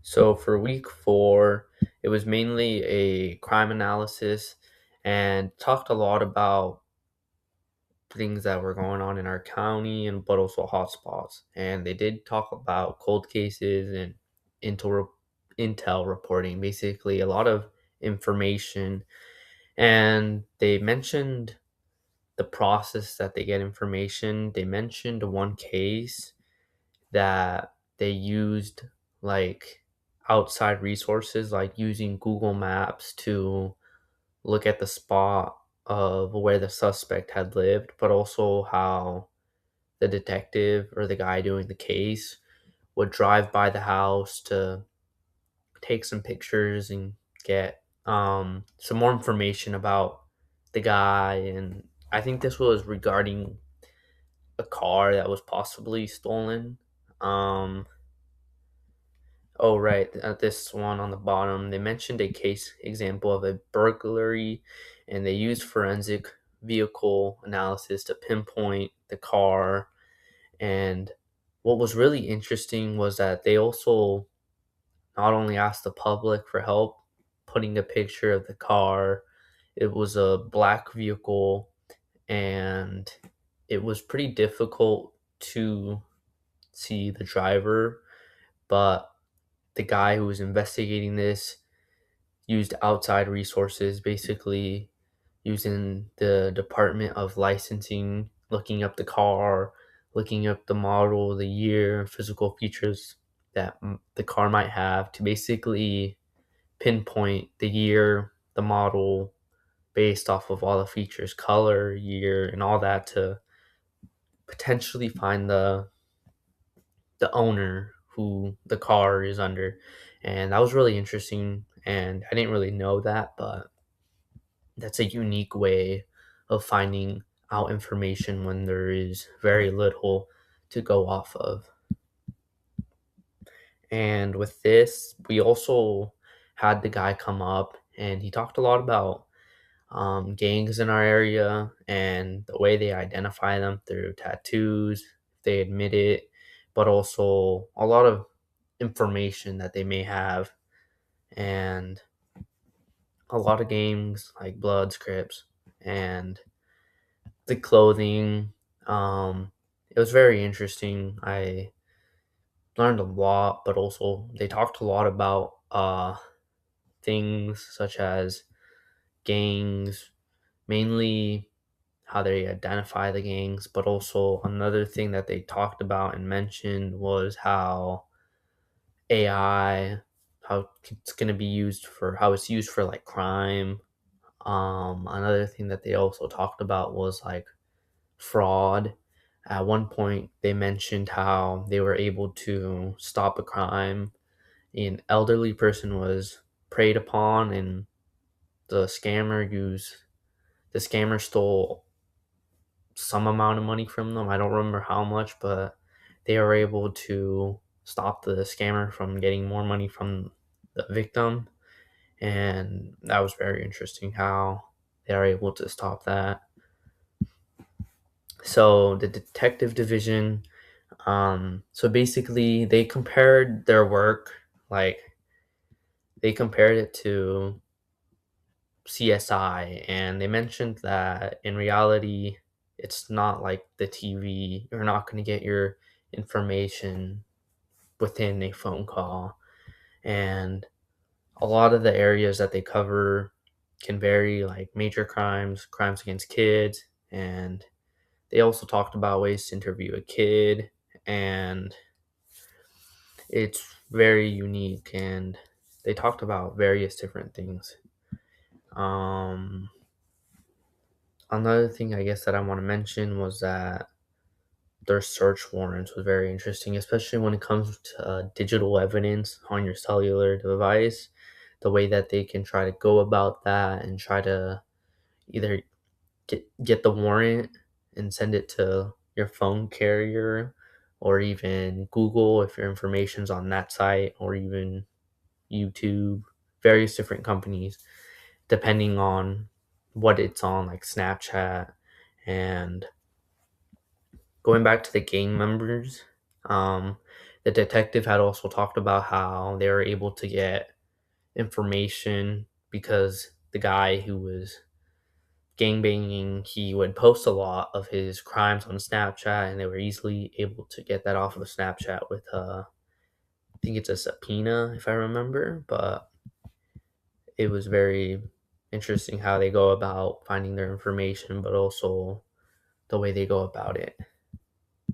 So for week 4, it was mainly a crime analysis and talked a lot about things that were going on in our county and but also hotspots. And they did talk about cold cases and intel intel reporting, basically a lot of information. And they mentioned the process that they get information. They mentioned one case that they used like outside resources, like using Google Maps to look at the spot of where the suspect had lived, but also how the detective or the guy doing the case would drive by the house to take some pictures and get some more information about the guy. And I think this was regarding a car that was possibly stolen. Um, Oh, right. This one on the bottom, they mentioned a case example of a burglary, and they used forensic vehicle analysis to pinpoint the car. And what was really interesting was that they also not only asked the public for help putting a picture of the car, it was a black vehicle, and it was pretty difficult to see the driver, but the guy who was investigating this used outside resources, basically using the Department of Licensing, looking up the car, looking up the model, the year, physical features that the car might have to basically pinpoint the year, the model, based off of all the features, color, year, and all that to potentially find the owner who the car is under. And that was really interesting, and I didn't really know that, but that's a unique way of finding out information when there is very little to go off of. And with this, we also had the guy come up and he talked a lot about gangs in our area and the way they identify them through tattoos, if they admit it, but also a lot of information that they may have, and a lot of games like Bloods, Crips, and the clothing. It was very interesting. I learned a lot, but also they talked a lot about things such as gangs, mainly how they identify the gangs, but also another thing that they talked about and mentioned was how AI, how it's going to be used for how it's used for like crime. Another thing that they also talked about was like fraud. At one point, they mentioned how they were able to stop a crime. An elderly person was preyed upon, and the scammer used the scammer stole some amount of money from them. I don't remember how much, but they were able to stop the scammer from getting more money from the victim, and that was very interesting how they are able to stop that. So the detective division, so basically they compared their work, like they compared it to CSI, and they mentioned that in reality it's not like the TV. You're not going to get your information within a phone call, and a lot of the areas that they cover can vary, like major crimes, crimes against kids, and they also talked about ways to interview a kid, and it's very unique. And they talked about various different things. Um, Another thing I guess that I want to mention was that their search warrants was very interesting, especially when it comes to digital evidence on your cellular device. The way that they can try to go about that and try to either get the warrant and send it to your phone carrier, or even Google if your information's on that site, or even YouTube, various different companies, depending on what it's on, like Snapchat. And going back to the gang members, um, the detective had also talked about how they were able to get information because the guy who was gangbanging, he would post a lot of his crimes on Snapchat, and they were easily able to get that off of Snapchat with I think it's a subpoena if I remember, but it was very interesting how they go about finding their information, but also the way they go about it.